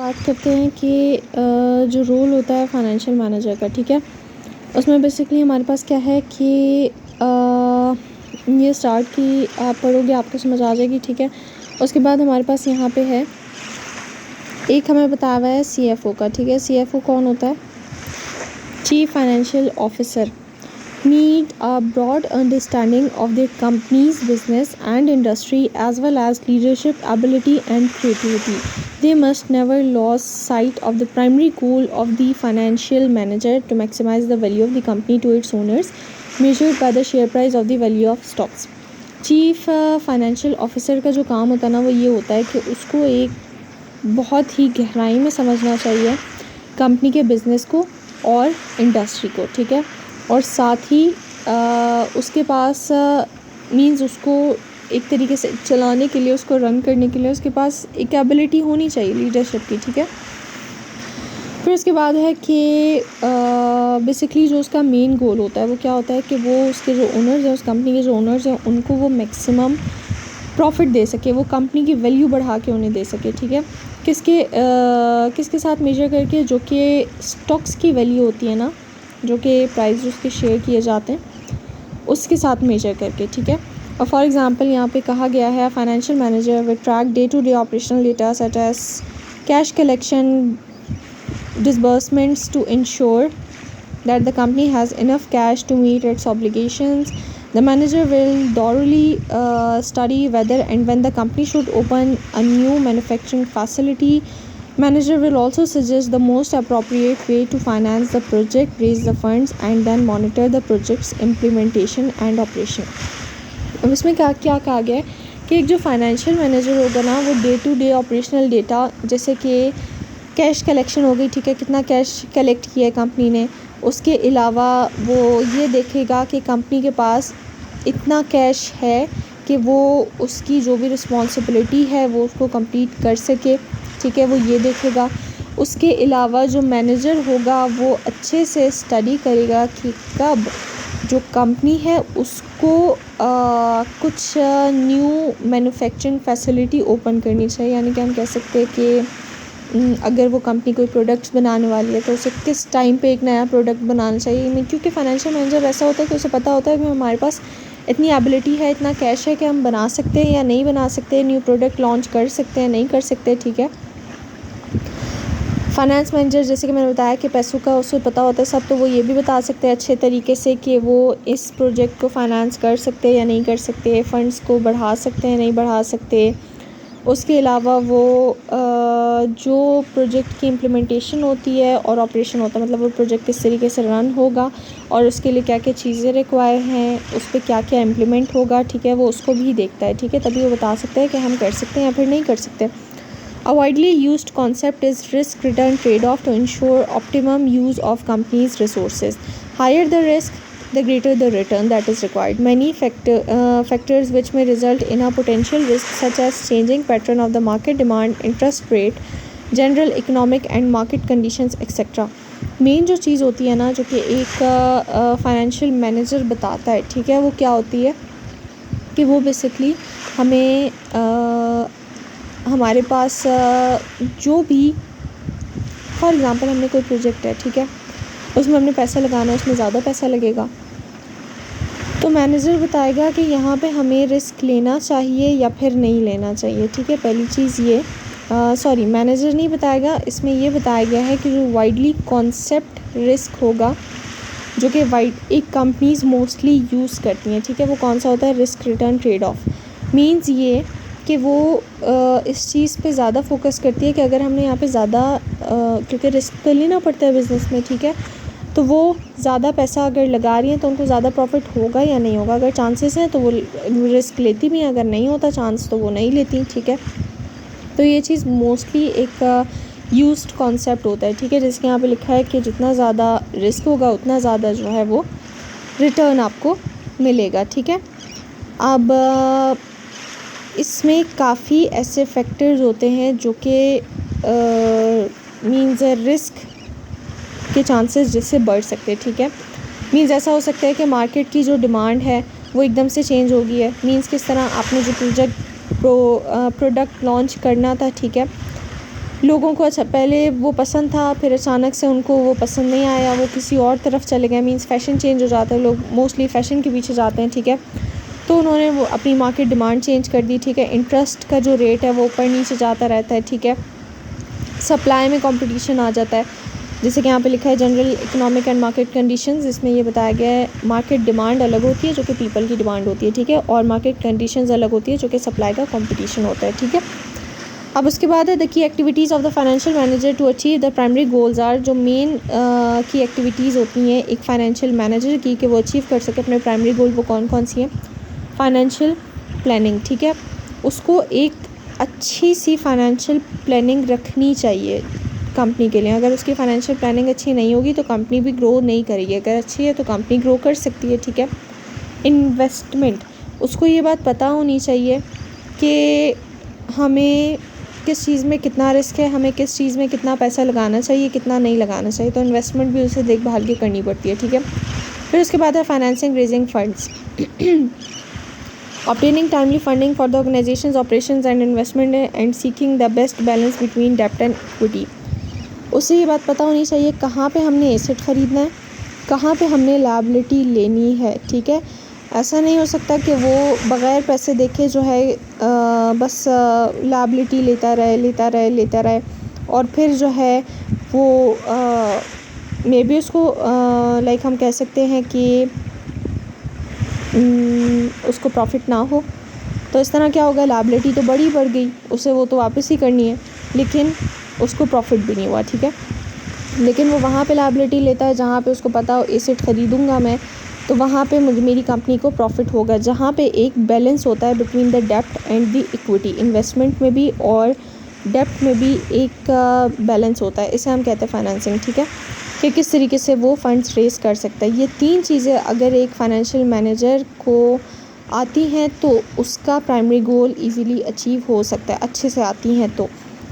बात करते हैं कि जो रोल होता है फाइनेंशियल मैनेजर का, ठीक है। उसमें बेसिकली हमारे पास क्या है कि ये स्टार्ट की आप पढ़ोगे आपको समझ आ जाएगी, ठीक है। उसके बाद हमारे पास यहाँ पे है एक हमें बताया हुआ है CFO का, ठीक है। CFO कौन होता है? Chief financial officer need a broad understanding of their company's business and industry as well as leadership ability and creativity. They must never lose sight of the primary goal of the financial manager to maximize the value of the company to its owners, measured by the share price of the value of stocks. Chief financial officer का जो काम होता है ना, वो ये होता है कि उसको एक बहुत ही गहराई में समझना चाहिए कंपनी के बिज़नेस को और इंडस्ट्री को, ठीक है। और साथ ही उसके पास मींस उसको एक तरीके से चलाने के लिए, उसको रन करने के लिए उसके पास एक एबिलिटी होनी चाहिए लीडरशिप की, ठीक है। फिर उसके बाद है कि बेसिकली जो उसका मेन गोल होता है वो क्या होता है कि वो उसके जो ओनर्स हैं, उस कंपनी के जो ओनर्स हैं, उनको वो मैक्सिमम प्रॉफिट दे सके, वो कंपनी की वैल्यू बढ़ा के उन्हें दे सके, ठीक है। किसके साथ मेजर करके? जो कि स्टॉक्स की वैल्यू होती है ना, जो कि प्राइस उसके शेयर किए जाते हैं, उसके साथ मेजर करके, ठीक है। और फॉर एग्जांपल यहाँ पे कहा गया है financial manager will track day to day operational data such as cash collection, disbursements to ensure that the company has enough cash to meet its obligations. The manager will thoroughly study whether and when the company should open a new manufacturing facility. Manager will also suggest the most appropriate way to finance the project, raise the funds, and then monitor the project's implementation and operation. अब इसमें क्या क्या कहा गया है कि एक जो फाइनेंशियल मैनेजर होगा ना, वो day to day operational data, जैसे कि कैश कलेक्शन हो गई, ठीक है, कितना कैश कलेक्ट किया है कंपनी ने। उसके अलावा वो ये देखेगा कि कंपनी के पास इतना कैश है कि वो उसकी जो भी रिस्पॉन्सिबिलिटी है वो उसको कंप्लीट कर सके, ठीक है, वो ये देखेगा। उसके अलावा जो मैनेजर होगा वो अच्छे से स्टडी करेगा कि कब जो कंपनी है उसको कुछ न्यू मैन्युफैक्चरिंग फैसिलिटी ओपन करनी चाहिए। यानी कि हम कह सकते हैं कि अगर वो कंपनी कोई प्रोडक्ट्स बनाने वाली है तो उसे किस टाइम पे एक नया प्रोडक्ट बनाना चाहिए। क्योंकि फाइनेंशियल मैनेजर ऐसा होता है कि उसे पता होता है कि हमारे पास इतनी एबिलिटी है, इतना कैश है कि हम बना सकते हैं या नहीं बना सकते, न्यू प्रोडक्ट लॉन्च कर सकते हैं नहीं कर सकते, ठीक है। फाइनेंस मैनेजर जैसे कि मैंने बताया कि पैसों का उसे पता होता है सब, तो वो ये भी बता सकते हैं अच्छे तरीके से कि वो इस प्रोजेक्ट को फाइनेंस कर सकते हैं या नहीं कर सकते, फंड्स को बढ़ा सकते हैं नहीं बढ़ा सकते। उसके अलावा वो जो प्रोजेक्ट की इम्प्लीमेंटेशन होती है और ऑपरेशन होता है, मतलब वो प्रोजेक्ट किस तरीके से रन होगा और उसके लिए क्या क्या चीज़ें रिक्वायर हैं, उस पर क्या क्या इम्प्लीमेंट होगा, ठीक है, वो उसको भी देखता है, ठीक है। तभी वो बता सकता है कि हम कर सकते हैं या फिर नहीं कर सकते। A widely used concept is risk-return trade-off to ensure optimum use of companies' resources. Higher the risk, the greater the return that is required. Many factors which may result in a potential risk, such as changing pattern of the market demand, interest rate, general economic and market conditions, etc. Main जो चीज़ होती है ना, जो कि एक financial manager बताता है, ठीक है, वो क्या होती है कि वो बेसिकली हमें हमारे पास जो भी, फॉर एग्ज़ाम्पल हमने कोई प्रोजेक्ट है, ठीक है, उसमें हमने पैसा लगाना है, उसमें ज़्यादा पैसा लगेगा, तो मैनेजर बताएगा कि यहाँ पे हमें रिस्क लेना चाहिए या फिर नहीं लेना चाहिए, ठीक है। पहली चीज़ ये मैनेजर नहीं बताएगा, इसमें ये बताया गया है कि जो वाइडली कॉन्सेप्ट रिस्क होगा जो कि एक कंपनीज़ मोस्टली यूज़ करती हैं, ठीक है, वो कौन सा होता है? Risk return trade off. Means ये कि वो इस चीज़ पे ज़्यादा फोकस करती है कि अगर हमने यहाँ पे ज़्यादा क्योंकि रिस्क तो लेना पड़ता है बिज़नेस में, ठीक है, तो वो ज़्यादा पैसा अगर लगा रही हैं तो उनको ज़्यादा प्रॉफिट होगा या नहीं होगा। अगर चांसेस हैं तो वो रिस्क लेती भी हैं, अगर नहीं होता चांस तो वो नहीं लेती, ठीक है। तो ये चीज़ मोस्टली एक यूज्ड कॉन्सेप्ट होता है, ठीक है, जिसके यहाँ पे लिखा है कि जितना ज़्यादा रिस्क होगा उतना ज़्यादा जो है वो रिटर्न आपको मिलेगा, ठीक है। अब इसमें काफ़ी ऐसे फैक्टर्स होते हैं जो कि मीन्स रिस्क के चांसेस जिससे बढ़ सकते हैं, ठीक है। मीन्स ऐसा हो सकता है कि मार्केट की जो डिमांड है वो एकदम से चेंज हो गई है। मीन्स किस तरह आपने जो प्रोडक्ट लॉन्च करना था, ठीक है, लोगों को अच्छा पहले वो पसंद था, फिर अचानक से उनको वो पसंद नहीं आया, वो किसी और तरफ चले गए, मीन्स फ़ैशन चेंज हो जाता है, लोग मोस्टली फ़ैशन के पीछे जाते हैं, ठीक है। तो उन्होंने वो अपनी मार्केट डिमांड चेंज कर दी, ठीक है। इंटरेस्ट का जो रेट है वो ऊपर नीचे जाता रहता है, ठीक है। सप्लाई में कंपटीशन आ जाता है, जैसे कि यहाँ पे लिखा है general economic and market conditions. इसमें ये बताया गया है मार्केट डिमांड अलग होती है जो कि पीपल की डिमांड होती है, ठीक है, और मार्केट कंडीशंस अलग होती है जो कि सप्लाई का कंपटीशन होता है, ठीक है। अब उसके बाद है the key activities of the financial manager to achieve the primary goals are. जो मेन की एक्टिविटीज़ होती हैं एक फाइनेंशियल मैनेजर की कि वो अचीव कर सके अपने प्राइमरी गोल, वो कौन कौन सी हैं। फाइनेंशियल प्लानिंग, ठीक है, उसको एक अच्छी सी फाइनेंशियल प्लानिंग रखनी चाहिए कंपनी के लिए। अगर उसकी फाइनेंशियल प्लानिंग अच्छी नहीं होगी तो कंपनी भी ग्रो नहीं करेगी, अगर अच्छी है तो कंपनी ग्रो कर सकती है, ठीक है। इन्वेस्टमेंट, उसको ये बात पता होनी चाहिए कि हमें किस चीज़ में कितना रिस्क है, हमें किस चीज़ में कितना पैसा लगाना चाहिए, कितना नहीं लगाना चाहिए, तो इन्वेस्टमेंट भी उसे देखभाल के करनी पड़ती है, ठीक है। फिर उसके बाद है financing, raising funds, obtaining timely funding for the organization's operations and investment and seeking the best balance between debt and equity। उसे ये बात पता होनी चाहिए कहाँ पे हमने एसेट ख़रीदना है, कहाँ पे हमने लायबिलिटी लेनी है, ठीक है। ऐसा नहीं हो सकता कि वो बग़ैर पैसे देखे जो है बस लायबिलिटी लेता रहे और फिर जो है वो मे बी उसको लाइक हम कह सकते हैं कि उसको प्रॉफिट ना हो। तो इस तरह क्या होगा, लायबिलिटी तो बढ़ गई, उसे वो तो वापस ही करनी है, लेकिन उसको प्रॉफिट भी नहीं हुआ, ठीक है। लेकिन वो वहाँ पे लायबिलिटी लेता है जहाँ पे उसको पता हो एसेट ख़रीदूँगा मैं तो वहाँ पे मेरी कंपनी को प्रॉफिट होगा, जहाँ पे एक बैलेंस होता है बिटवीन द डेप्ट एंड द इक्विटी। इन्वेस्टमेंट में भी और डेप्ट में भी एक बैलेंस होता है, इसे हम कहते हैं फाइनेंसिंग, ठीक है, कि किस तरीके से वो फंड्स रेस कर सकता है। ये तीन चीज़ें अगर एक फाइनेंशियल मैनेजर को आती हैं तो उसका प्राइमरी गोल इजीली अचीव हो सकता है, अच्छे से आती हैं तो।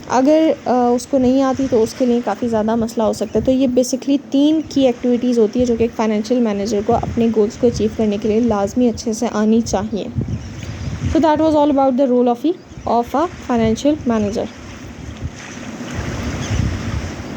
अगर उसको नहीं आती तो उसके लिए काफ़ी ज़्यादा मसला हो सकता है। तो ये बेसिकली 3 की एक्टिविटीज़ होती है जो कि एक फाइनेंशियल मैनेजर को अपने गोल्स को अचीव करने के लिए लाजमी अच्छे से आनी चाहिए। So that was all about the role of a financial manager.